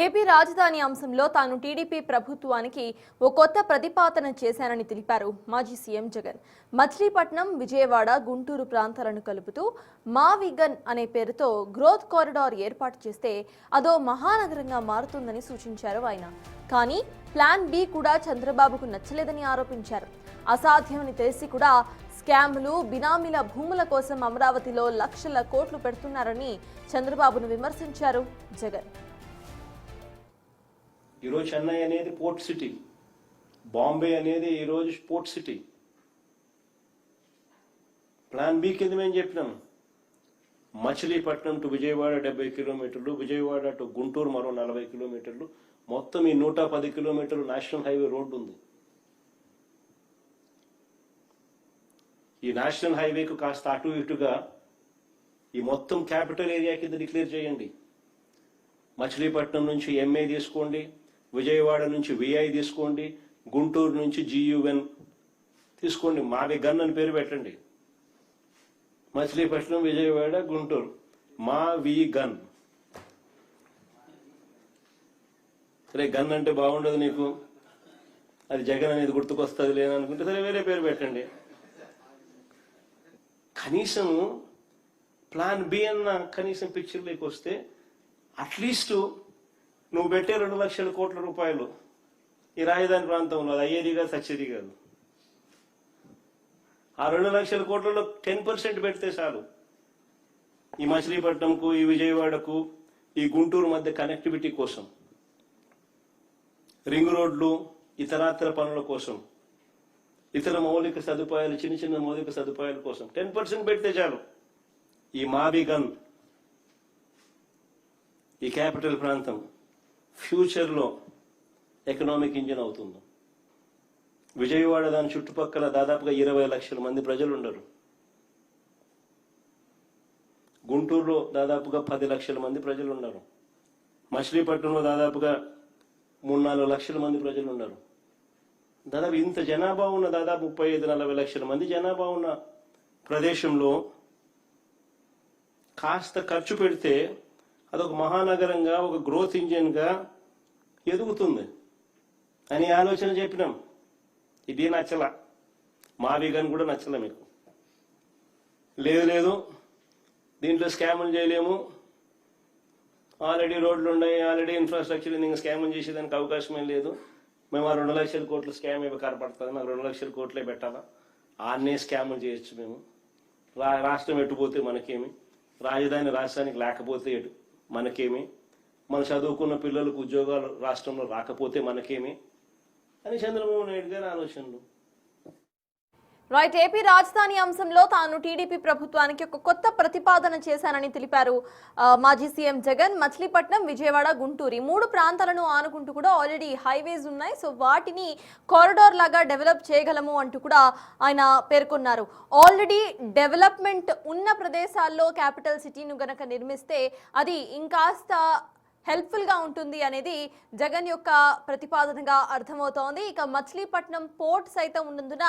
AP రాజధాని అంశంలో తాను టీడీపీ ప్రభుత్వానికి ఓ కొత్త ప్రతిపాదన చేశానని తెలిపారు మాజీ సీఎం జగన్. మచిలీపట్నం, విజయవాడ, గుంటూరు ప్రాంతాలను కలుపుతూ మావిగన్ అనే పేరుతో గ్రోత్ కారిడార్ ఏర్పాటు చేస్తే అదో మహానగరంగా మారుతుందని సూచించారు ఆయన. కానీ ప్లాన్ బి కూడా చంద్రబాబుకు నచ్చలేదని ఆరోపించారు. అసాధ్యమని తెలిసి కూడా స్కామ్లు, బినామీల భూముల కోసం అమరావతిలో లక్షల కోట్లు పెడుతున్నారని చంద్రబాబును విమర్శించారు జగన్. ఈరోజు చెన్నై అనేది పోర్ట్ సిటీ, బాంబే అనేది ఈరోజు పోర్ట్ సిటీ. ప్లాన్ బి కింద మేము చెప్పినాం, మచిలీపట్నం టు విజయవాడ 70 కిలోమీటర్లు, విజయవాడ టు గుంటూరు మరో 40 కిలోమీటర్లు, మొత్తం ఈ 110 కిలోమీటర్లు నేషనల్ హైవే రోడ్డు ఉంది. ఈ నేషనల్ హైవేకు కాస్త అటు ఇటుగా ఈ మొత్తం క్యాపిటల్ ఏరియా కింద డిక్లేర్ చేయండి. మచిలీపట్నం నుంచి ఎంఏ తీసుకోండి, విజయవాడ నుంచి విఐ తీసుకోండి, గుంటూరు నుంచి జియుఎన్ తీసుకోండి, మావిగన్ అని పేరు పెట్టండి. మచిలీపట్నం, విజయవాడ, గుంటూరు, మావిగన్. సరే, గన్ అంటే బాగుండదు నీకు, అది జగన్ అనేది గుర్తుకొస్తుంది లేదనుకుంటే సరే వేరే పేరు పెట్టండి. కనీసం ప్లాన్ బి అన్న కనీసం పిక్చర్లోకి వస్తే అట్లీస్ట్ నువ్వు పెట్టే 2 లక్షల కోట్ల రూపాయలు ఈ రాజధాని ప్రాంతంలో అది అయ్యేది కాదు, సచ్చేది కాదు. ఆ 2 లక్షల కోట్లలో 10% పెడితే చాలు. ఈ మచిలీపట్నంకు, ఈ విజయవాడకు, ఈ గుంటూరు మధ్య కనెక్టివిటీ కోసం, రింగ్ రోడ్లు, ఇతరాతర పనుల కోసం, ఇతర మౌలిక సదుపాయాలు, చిన్న చిన్న మౌలిక సదుపాయాల కోసం 10% పెడితే చాలు. ఈ మావిగన్, ఈ క్యాపిటల్ ప్రాంతం ఫ్యూచర్లో ఎకనామిక్ ఇంజిన్ అవుతుంది. విజయవాడ దాని చుట్టుపక్కల దాదాపుగా 20 లక్షల మంది ప్రజలు ఉండరు. గుంటూరులో దాదాపుగా 10 లక్షల మంది ప్రజలు ఉన్నారు. మచిలీపట్నంలో దాదాపుగా 3-4 లక్షల మంది ప్రజలు ఉన్నారు. దాదాపు ఇంత జనాభా ఉన్న, దాదాపు 35-40 లక్షల మంది జనాభా ఉన్న ప్రదేశంలో కాస్త ఖర్చు పెడితే అదొక మహానగరంగా, ఒక గ్రోత్ ఇంజిన్గా ఎదుగుతుంది అని ఆలోచన చెప్పినాం. ఇది నచ్చల, మావిగన్ కూడా నచ్చల మీకు. లేదు దీంట్లో స్కాములు చేయలేము, ఆల్రెడీ రోడ్లు ఉన్నాయి, ఆల్రెడీ ఇన్ఫ్రాస్ట్రక్చర్, ఇంకా స్కాములు చేసేదానికి అవకాశమే లేదు. మేము ఆ 2 లక్షల కోట్ల స్కామ్ ఇవి కనపడుతుంది, నాకు 2 లక్షల కోట్లే పెట్టాలా, ఆన్నే స్కాములు చేయొచ్చు మేము. రాష్ట్రం ఎట్టుపోతే మనకేమి, రాజధాని రాష్ట్రానికి లేకపోతే మనకేమి, మన చదువుకున్న పిల్లలకు ఉద్యోగాలు రాష్ట్రంలో రాకపోతే మనకేమి అని చంద్రబాబు నాయుడు గారి ఆలోచనలు. రైట్. ఏపీ రాజధాని అంశంలో తాను టీడీపీ ప్రభుత్వానికి ఒక కొత్త ప్రతిపాదన చేశానని తెలిపారు మాజీ సీఎం జగన్. మచిలీపట్నం, విజయవాడ, గుంటూరు 3 ప్రాంతాలను ఆనుకుంటూ కూడా ఆల్రెడీ హైవేస్ ఉన్నాయి. సో వాటిని కారిడార్ లాగా డెవలప్ చేయగలము అంటూ కూడా ఆయన పేర్కొన్నారు. ఆల్రెడీ డెవలప్మెంట్ ఉన్న ప్రదేశాల్లో క్యాపిటల్ సిటీను గనక నిర్మిస్తే అది ఇంకాస్త హెల్ప్ఫుల్గా ఉంటుంది అనేది జగన్ యొక్క ప్రతిపాదనగా అర్థమవుతోంది. ఇక మచిలీపట్నం పోర్ట్ సైతం ఉన్నందున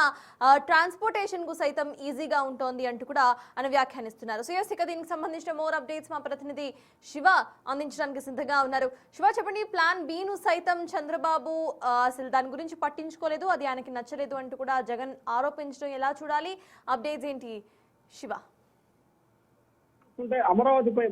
ట్రాన్స్పోర్టేషన్కు సైతం ఈజీగా ఉంటుంది అంటూ కూడా ఆయన వ్యాఖ్యానిస్తున్నారు. సో ఇక దీనికి సంబంధించిన మోర్ అప్డేట్స్ మా ప్రతినిధి శివ అందించడానికి సిద్ధంగా ఉన్నారు. శివ, చెప్పండి, ప్లాన్ బిను సైతం చంద్రబాబు అసలు దాని గురించి పట్టించుకోలేదు, అది ఆయనకి నచ్చలేదు అంటూ కూడా జగన్ ఆరోపించడం ఎలా చూడాలి? అప్డేట్స్ ఏంటి శివ? అమరావతిపై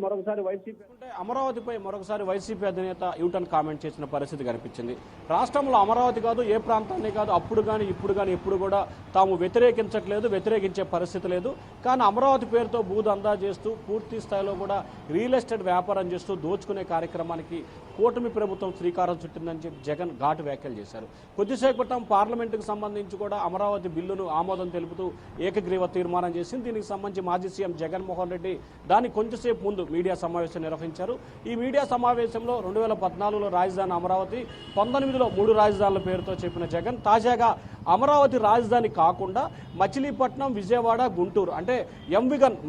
మరొకసారి వైసీపీ అధినేత యూటర్న్ కామెంట్ చేసిన పరిస్థితి కనిపించింది. రాష్ట్రంలో అమరావతి కాదు, ఏ ప్రాంతాన్ని కాదు, అప్పుడు కానీ ఇప్పుడు కానీ ఎప్పుడు కూడా తాము వ్యతిరేకించే పరిస్థితి లేదు. కానీ అమరావతి పేరుతో భూదందా చేస్తూ, పూర్తి స్థాయిలో కూడా రియల్ ఎస్టేట్ వ్యాపారం చేస్తూ దోచుకునే కార్యక్రమానికి కూటమి ప్రభుత్వం శ్రీకారం చుట్టిందని చెప్పి జగన్ ఘాటు వ్యాఖ్యలు చేశారు. కొద్దిసేపు క్రితం పార్లమెంటుకు సంబంధించి కూడా అమరావతి బిల్లును ఆమోదం తెలుపుతూ ఏకగ్రీవ తీర్మానం చేసింది. దీనికి సంబంధించి మాజీ సీఎం జగన్మోహన్ రెడ్డి దానికి కొంచెంసేపు ముందు మీడియా సమావేశం నిర్వహించారు. ఈ మీడియా సమావేశంలో 2014లో రాజధాని అమరావతి, 19లో 3 రాజధానుల పేరుతో చెప్పిన జగన్ తాజాగా అమరావతి రాజధాని కాకుండా మచిలీపట్నం, విజయవాడ, గుంటూరు అంటే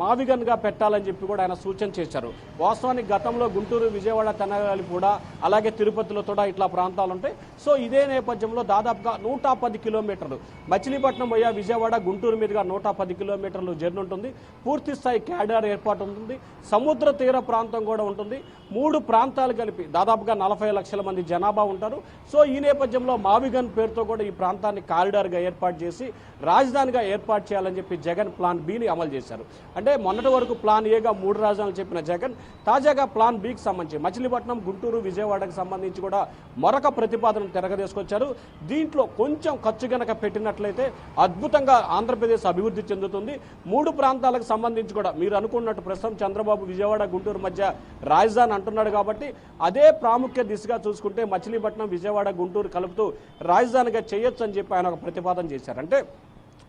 మావిగన్గా పెట్టాలని చెప్పి కూడా ఆయన సూచన చేశారు. వాస్తవానికి గతంలో గుంటూరు, విజయవాడ, తెనాలి కూడా అలాగే తిరుపతిలో కూడా ఇట్లా ప్రాంతాలు ఉంటాయి. సో ఇదే నేపథ్యంలో దాదాపుగా 110 కిలోమీటర్లు మచిలీపట్నం పోయా విజయవాడ, గుంటూరు మీదుగా 110 కిలోమీటర్లు జర్నీ ఉంటుంది. పూర్తి స్థాయి క్యాడర్ ఏర్పాటు ఉంటుంది. సముద్ర తీర ప్రాంతం కూడా ఉంటుంది. 3 ప్రాంతాలు కలిపి దాదాపుగా 40 లక్షల మంది జనాభా ఉంటారు. సో ఈ నేపథ్యంలో మావిగన్ పేరుతో కూడా ఈ ప్రాంతాన్ని కారిడార్గా ఏర్పాటు చేసి రాజధానిగా ఏర్పాటు చేయాలని చెప్పి జగన్ ప్లాన్ బిని అమలు చేశారు. అంటే మొన్నటి వరకు ప్లాన్ ఏగా 3 రాజధానులు చెప్పిన జగన్ తాజాగా ప్లాన్ బికి సంబంధించి మచిలీపట్నం, గుంటూరు, విజయవాడకు సంబంధించి కూడా మరొక ప్రతిపాదన తెరగదేసుకొచ్చారు. దీంట్లో కొంచెం ఖర్చు గనక పెట్టినట్లయితే అద్భుతంగా ఆంధ్రప్రదేశ్ అభివృద్ధి చెందుతుంది. 3 ప్రాంతాలకు సంబంధించి కూడా మీరు అనుకున్నట్టు ప్రస్తుతం చంద్రబాబు విజయవాడ, గుంటూరు మధ్య రాజధాని అంటున్నాడు కాబట్టి అదే ప్రాముఖ్య దిశగా చూసుకుంటే మచిలీపట్నం, విజయవాడ, గుంటూరు కలుపుతూ రాజధానిగా చేయొచ్చు అని చెప్పి ఆయన ఒక ప్రతిపాదన చేశారు. అంటే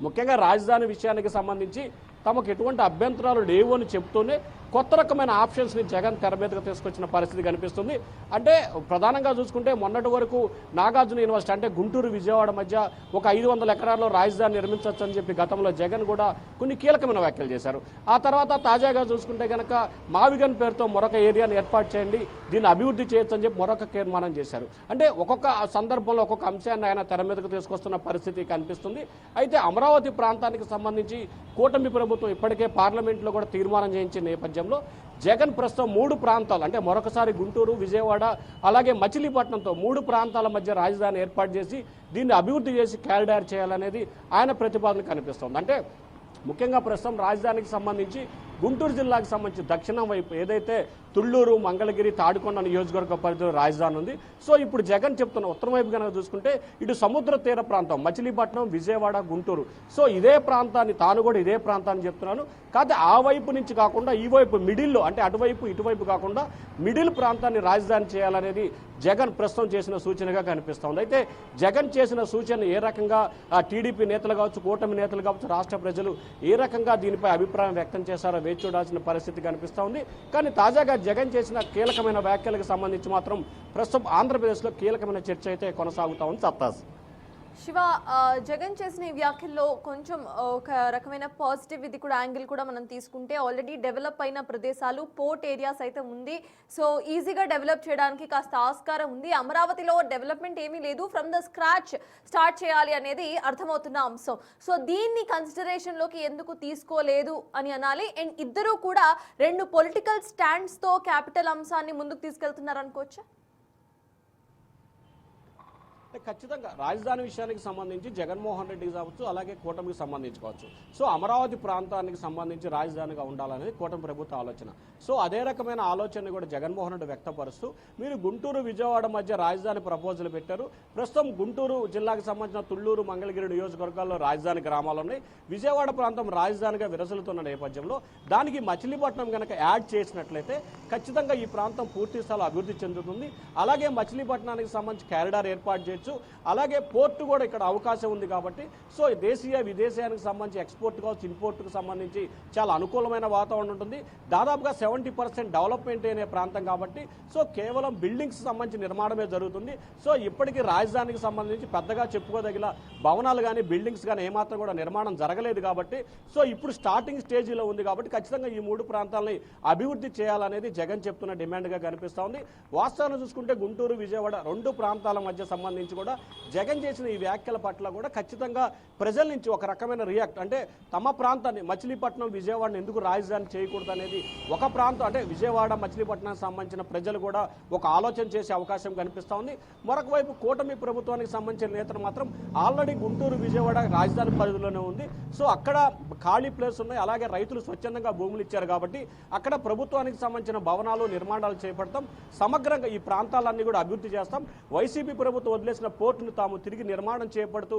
ముఖ్యంగా రాజధాని విషయానికి సంబంధించి తమకు ఎటువంటి అభ్యంతరాలు లేవు అని చెప్తూనే కొత్త రకమైన ఆప్షన్స్ని జగన్ తెర మీదకు తీసుకొచ్చిన పరిస్థితి కనిపిస్తుంది. అంటే ప్రధానంగా చూసుకుంటే మొన్నటి వరకు నాగార్జున యూనివర్సిటీ అంటే గుంటూరు, విజయవాడ మధ్య ఒక 500 ఎకరాల్లో రాజధాని నిర్మించవచ్చు అని చెప్పి గతంలో జగన్ కూడా కొన్ని కీలకమైన వ్యాఖ్యలు చేశారు. ఆ తర్వాత తాజాగా చూసుకుంటే కనుక మావిగన్ పేరుతో మరొక ఏరియాను ఏర్పాటు చేయండి, దీన్ని అభివృద్ధి చేయొచ్చు అని చెప్పి మరొక తీర్మానం చేశారు. అంటే ఒక్కొక్క సందర్భంలో ఒక్కొక్క అంశాన్ని ఆయన తెర మీదకు తీసుకొస్తున్న పరిస్థితి కనిపిస్తుంది. అయితే అమరావతి ప్రాంతానికి సంబంధించి కూటమి ప్రభుత్వం ఇప్పటికే పార్లమెంట్లో కూడా తీర్మానం చేయించిన నేపథ్యంలో జగన్ ప్రస్తుతం 3 ప్రాంతాలు అంటే మరొకసారి గుంటూరు, విజయవాడ అలాగే మచిలీపట్నంతో 3 ప్రాంతాల మధ్య రాజధాని ఏర్పాటు చేసి దీన్ని అభివృద్ధి చేసి కారిడార్ చేయాలనేది ఆయన ప్రతిపాదన కనిపిస్తోంది. అంటే ముఖ్యంగా ప్రస్తుతం రాజధానికి సంబంధించి గుంటూరు జిల్లాకు సంబంధించి దక్షిణం వైపు ఏదైతే తుళ్ళూరు, మంగళగిరి, తాడికొండ నియోజకవర్గ పరిధిలో రాజధాని ఉంది. సో ఇప్పుడు జగన్ చెప్తున్న ఉత్తరం వైపు కనుక చూసుకుంటే ఇటు సముద్ర తీర ప్రాంతం మచిలీపట్నం, విజయవాడ, గుంటూరు సో ఇదే ప్రాంతాన్ని తాను కూడా ఇదే ప్రాంతాన్ని చెప్తున్నాను. కాకపోతే ఆ వైపు నుంచి కాకుండా ఈ వైపు మిడిల్లో అంటే అటువైపు ఇటువైపు కాకుండా మిడిల్ ప్రాంతాన్ని రాజధాని చేయాలనేది జగన్ ప్రస్తుతం చేసిన సూచనగా కనిపిస్తోంది. అయితే జగన్ చేసిన సూచన ఏ రకంగా టీడీపీ నేతలు కావచ్చు, కూటమి నేతలు కావచ్చు, రాష్ట్ర ప్రజలు ఏ రకంగా దీనిపై అభిప్రాయం వ్యక్తం చేశారో వేచి చూడాల్సిన పరిస్థితి కనిపిస్తోంది. కానీ తాజాగా జగన్ చేసిన కీలకమైన వ్యాఖ్యలకు సంబంధించి మాత్రం ప్రస్తుతం ఆంధ్రప్రదేశ్లో కీలకమైన చర్చ అయితే కొనసాగుతా ఉంది. సత్తాస్ శివ, జగన్ చేసిన ఈ వ్యాఖ్యల్లో కొంచెం ఒక రకమైన పాజిటివ్ ఇది కూడా యాంగిల్ కూడా మనం తీసుకుంటే ఆల్రెడీ డెవలప్ అయిన ప్రదేశాలు, పోర్ట్ ఏరియాస్ అయితే ఉంది. సో ఈజీగా డెవలప్ చేయడానికి కాస్త ఆస్కారం ఉంది. అమరావతిలో డెవలప్మెంట్ ఏమీ లేదు, ఫ్రమ్ ద స్క్రాచ్ స్టార్ట్ చేయాలి అనేది అర్థమవుతున్న అంశం. సో దీన్ని కన్సిడరేషన్లోకి ఎందుకు తీసుకోలేదు అని అనాలి. అండ్ ఇద్దరూ కూడా 2 పొలిటికల్ స్టాండ్స్తో క్యాపిటల్ అంశాన్ని ముందుకు తీసుకెళ్తున్నారు అనుకోవచ్చా? ఖచ్చితంగా రాజధాని విషయానికి సంబంధించి జగన్మోహన్ రెడ్డికి కావచ్చు, అలాగే కూటమికి సంబంధించి కావచ్చు. సో అమరావతి ప్రాంతానికి సంబంధించి రాజధానిగా ఉండాలనేది కూటమి ప్రభుత్వ ఆలోచన. సో అదే రకమైన ఆలోచనని కూడా జగన్మోహన్ రెడ్డి వ్యక్తపరుస్తూ మీరు గుంటూరు, విజయవాడ మధ్య రాజధాని ప్రపోజల్ పెట్టారు. ప్రస్తుతం గుంటూరు జిల్లాకు సంబంధించిన తుళ్ళూరు, మంగళగిరి నియోజకవర్గాల్లో రాజధాని గ్రామాలు ఉన్నాయి. విజయవాడ ప్రాంతం రాజధానిగా విరసలుతున్న నేపథ్యంలో దానికి మచిలీపట్నం కనుక యాడ్ చేసినట్లయితే ఖచ్చితంగా ఈ ప్రాంతం పూర్తి స్థాయిలో అభివృద్ధి చెందుతుంది. అలాగే మచిలీపట్నానికి సంబంధించి కారిడార్ ఏర్పాటు చేయొచ్చు. అలాగే పోర్టు కూడా ఇక్కడ అవకాశం ఉంది కాబట్టి సో దేశీయ విదేశానికి సంబంధించి ఎక్స్పోర్ట్ కావచ్చు, ఇన్పోర్ట్కు సంబంధించి చాలా అనుకూలమైన వాతావరణం ఉంటుంది. దాదాపుగా 70% డెవలప్మెంట్ అనే ప్రాంతం కాబట్టి సో కేవలం బిల్డింగ్స్ సంబంధించి నిర్మాణమే జరుగుతుంది. సో ఇప్పటికీ రాజధానికి సంబంధించి పెద్దగా చెప్పుకోదగిన భవనాలు కానీ బిల్డింగ్స్ కానీ ఏమాత్రం కూడా నిర్మాణం జరగలేదు కాబట్టి సో ఇప్పుడు స్టార్టింగ్ స్టేజీలో ఉంది కాబట్టి ఖచ్చితంగా ఈ 3 ప్రాంతాలని అభివృద్ధి చేయాలనేది జగన్ చెప్తున్న డిమాండ్గా కనిపిస్తూ ఉంది. వాస్తవాన్ని చూసుకుంటే గుంటూరు, విజయవాడ 2 ప్రాంతాల మధ్య సంబంధించి కూడా జగన్ చేసిన ఈ వ్యాఖ్యల పట్ల కూడా ఖచ్చితంగా ప్రజల నుంచి ఒక రకమైన రియాక్ట్ అంటే తమ ప్రాంతాన్ని మచిలీపట్నం, విజయవాడని ఎందుకు రాజధాని చేయకూడదు అనేది ఒక ప్రాంతం అంటే విజయవాడ, మచిలీపట్నానికి సంబంధించిన ప్రజలు కూడా ఒక ఆలోచన చేసే అవకాశం కనిపిస్తూ ఉంది. మరొక వైపు కూటమి ప్రభుత్వానికి సంబంధించిన నేతలు మాత్రం ఆల్రెడీ గుంటూరు, విజయవాడ రాజధాని పరిధిలోనే ఉంది. సో అక్కడ ఖాళీ ప్లేస్ ఉన్నాయి. అలాగే రైతులు స్వచ్ఛందంగా భూములు ఇచ్చారు కాబట్టి అక్కడ ప్రభుత్వానికి సంబంధించిన భవనాలు, నిర్మాణాలు చేపడతాం. సమగ్రంగా ఈ ప్రాంతాలన్నీ కూడా అభివృద్ధి చేస్తాం. వైసీపీ ప్రభుత్వం వదిలేసిన పోర్టును తాము తిరిగి నిర్మాణం చేపడుతూ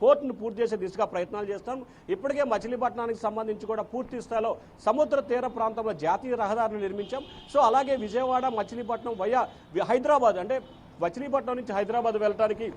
పోర్టును పూర్తి చేసే దిశగా ప్రయత్నాలు చేస్తాం. ఇప్పటికే మచిలీపట్నానికి సంబంధించి కూడా పూర్తి స్థాయిలో సముద్ర తీర ప్రాంతంలో జాతీయ రహదారులు నిర్మించాం. సో అలాగే విజయవాడ, మచిలీపట్నం వయా హైదరాబాద్ అంటే మచిలీపట్నం నుంచి హైదరాబాద్ వెళ్ళడానికి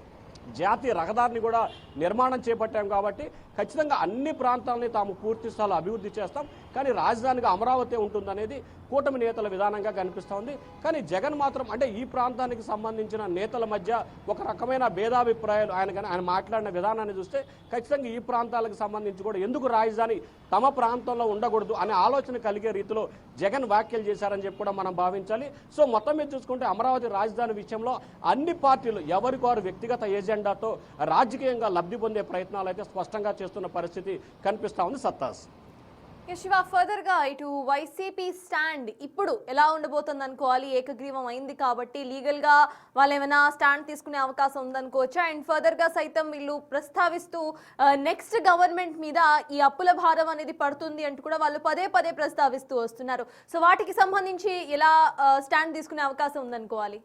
జాతీయ రహదారిని కూడా నిర్మాణం చేపట్టాం కాబట్టి ఖచ్చితంగా అన్ని ప్రాంతాలని తాము పూర్తి స్థాయిలో అభివృద్ధి చేస్తాం, కానీ రాజధానిగా అమరావతి ఉంటుందనేది కూటమి నేతల విధానంగా కనిపిస్తోంది. కానీ జగన్ మాత్రం అంటే ఈ ప్రాంతానికి సంబంధించిన నేతల మధ్య ఒక రకమైన భేదాభిప్రాయాలు ఆయన మాట్లాడిన విధానాన్ని చూస్తే ఖచ్చితంగా ఈ ప్రాంతాలకు సంబంధించి కూడా ఎందుకు రాజధాని తమ ప్రాంతంలో ఉండకూడదు అనే ఆలోచన కలిగే రీతిలో జగన్ వ్యాఖ్యలు చేశారని చెప్పి కూడా మనం భావించాలి. సో మొత్తం మీద చూసుకుంటే అమరావతి రాజధాని విషయంలో అన్ని పార్టీలు ఎవరికొరు వ్యక్తిగత ఎజెండాతో రాజకీయంగా లబ్ధి పొందే ప్రయత్నాలు అయితే స్పష్టంగా చేస్తున్న పరిస్థితి కనిపిస్తా ఉంది. సత్తాస్ శివ, ఫర్దర్ గా ఇటు వైసీపీ స్టాండ్ ఇప్పుడు ఎలా ఉండబోతుంది అనుకోవాలి? ఏకగ్రీవం అయింది కాబట్టి లీగల్ గా వాళ్ళు ఏమైనా స్టాండ్ తీసుకునే అవకాశం ఉందనుకోవచ్చా? అండ్ ఫర్దర్ గా సైతం వీళ్ళు ప్రస్తావిస్తూ నెక్స్ట్ గవర్నమెంట్ మీద ఈ అప్పుల భారం అనేది పడుతుంది అంటూ కూడా వాళ్ళు పదే పదే ప్రస్తావిస్తూ వస్తున్నారు. సో వాటికి సంబంధించి ఎలా స్టాండ్ తీసుకునే అవకాశం ఉందనుకోవాలి?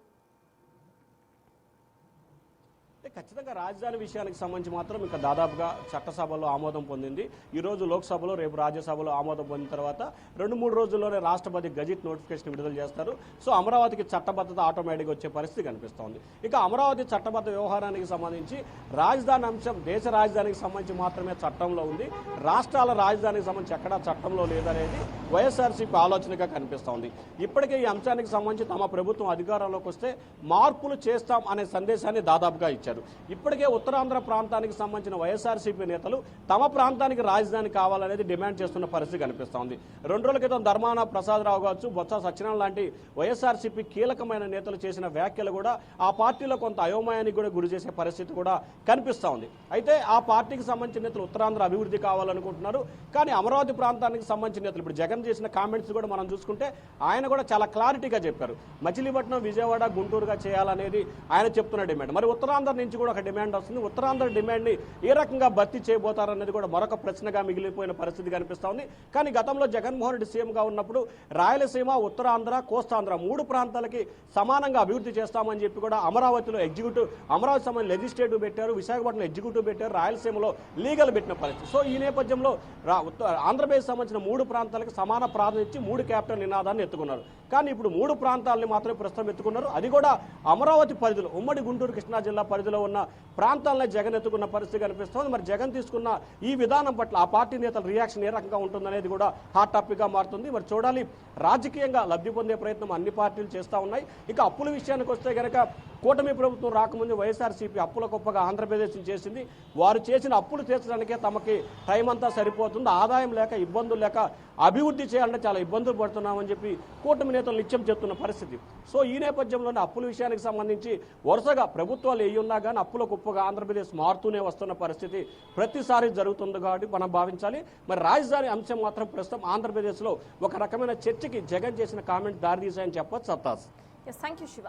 ఖచ్చితంగా రాజధాని విషయానికి సంబంధించి మాత్రం ఇంకా దాదాపుగా చట్టసభలో ఆమోదం పొందింది. ఈరోజు లోక్సభలో, రేపు రాజ్యసభలో ఆమోదం పొందిన తర్వాత 2-3 రోజుల్లోనే రాష్ట్రపతి గజెట్ నోటిఫికేషన్ విడుదల చేస్తారు. సో అమరావతికి చట్టబద్ధత ఆటోమేటిక్గా వచ్చే పరిస్థితి కనిపిస్తోంది. ఇక అమరావతి చట్టబద్ధ వ్యవహారానికి సంబంధించి రాజధాని అంశం దేశ రాజధానికి సంబంధించి మాత్రమే చట్టంలో ఉంది, రాష్ట్రాల రాజధానికి సంబంధించి ఎక్కడా చట్టంలో లేదనేది వైఎస్ఆర్సీపీ ఆలోచనగా కనిపిస్తోంది. ఇప్పటికే ఈ అంశానికి సంబంధించి తమ ప్రభుత్వం అధికారంలోకి వస్తే మార్పులు చేస్తాం అనే సందేశాన్ని దాదాపుగా ఇచ్చారు. ఇప్పటికే ఉత్తరాంధ్ర ప్రాంతానికి సంబంధించిన వైఎస్ఆర్సీపీ నేతలు తమ ప్రాంతానికి రాజధాని కావాలనేది డిమాండ్ చేస్తున్న పరిస్థితి కనిపిస్తోంది. 2 రోజుల క్రితం ధర్మాన ప్రసాదరావు కావచ్చు, బొత్స సత్యనారాయణ లాంటి వైఎస్ఆర్సీపీ కీలకమైన నేతలు చేసిన వ్యాఖ్యలు కూడా ఆ పార్టీలో కొంత అయోమయానికి కూడా గురి చేసే పరిస్థితి కూడా కనిపిస్తూ ఉంది. అయితే ఆ పార్టీకి సంబంధించిన నేతలు ఉత్తరాంధ్ర అభివృద్ధి కావాలనుకుంటున్నారు, కానీ అమరావతి ప్రాంతానికి సంబంధించిన నేతలు ఇప్పుడు జగన్ చేసిన కామెంట్స్ కూడా మనం చూసుకుంటే ఆయన కూడా చాలా క్లారిటీగా చెప్పారు. మచిలీపట్నం, విజయవాడ, గుంటూరుగా చేయాలనేది ఆయన చెప్తున్న డిమాండ్. మరి ఉత్తరాంధ్ర నుంచి కూడా ఒక డిమాండ్ వస్తుంది. ఉత్తరాంధ్ర డిమాండ్ని ఏ రకంగా భర్తీ చేయబోతారనేది కూడా మరొక ప్రశ్నగా మిగిలిపోయిన పరిస్థితి కనిపిస్తూ ఉంది. కానీ గతంలో జగన్మోహన్ రెడ్డి సీఎంగా ఉన్నప్పుడు రాయలసీమ, ఉత్తరాంధ్ర, కోస్తాంధ్ర 3 ప్రాంతాలకి సమానంగా అభివృద్ధి చేస్తామని చెప్పి కూడా అమరావతిలో అమరావతి సంబంధించిన లెజిస్లేటివ్ పెట్టారు, విశాఖపట్నం ఎగ్జిక్యూటివ్ పెట్టారు, రాయలసీమలో లీగల్ పెట్టిన పరిస్థితి. సో ఈ నేపథ్యంలో ఆంధ్రప్రదేశ్ సంబంధించిన 3 ప్రాంతాలకు సమాన ప్రాధాన్యత ఇచ్చి 3 క్యాపిటల్ నినాదాన్ని ఎత్తుకున్నారు. కానీ ఇప్పుడు 3 ప్రాంతాలని మాత్రమే ప్రస్తుతం ఎత్తుకున్నారు. అది కూడా అమరావతి పరిధిలో, ఉమ్మడి గుంటూరు కృష్ణా జిల్లా పరిధిలో ఉన్న ప్రాంతాలనే జగన్ ఎత్తుకున్న పరిస్థితి కనిపిస్తోంది. మరి జగన్ తీసుకున్న ఈ విధానం పట్ల ఆ పార్టీ నేతల రియాక్షన్ ఏ రకంగా ఉంటుందనేది కూడా హాట్ టాపిక్గా మారుతుంది. మరి చూడాలి. రాజకీయంగా లబ్ధి పొందే ప్రయత్నం అన్ని పార్టీలు చేస్తూ ఉన్నాయి. ఇక అప్పుల విషయానికి వస్తే కనుక కూటమి ప్రభుత్వం రాకముందు వైఎస్ఆర్సీపీ అప్పుల గొప్పగా ఆంధ్రప్రదేశ్ చేసింది. వారు చేసిన అప్పులు తీర్చడానికే తమకి టైం అంతా సరిపోతుంది, ఆదాయం లేక, ఇబ్బందులు లేక అభివృద్ధి చేయాలంటే చాలా ఇబ్బందులు పడుతున్నామని చెప్పి కూటమి నేతలు నిత్యం చెప్తున్న పరిస్థితి. సో ఈ నేపథ్యంలోనే అప్పుల విషయానికి సంబంధించి వరుసగా ప్రభుత్వాలు ఏ ఉన్నా కానీ అప్పుల గొప్పగా ఆంధ్రప్రదేశ్ మారుతూనే వస్తున్న పరిస్థితి ప్రతిసారి జరుగుతుంది కాబట్టి మనం భావించాలి. మరి రాజధాని అంశం మాత్రం ప్రస్తుతం ఆంధ్రప్రదేశ్లో ఒక రకమైన చర్చకి జగన్ చేసిన కామెంట్ దారితీశాయని చెప్పొచ్చు. సత్తాస్. Thank you Shiva.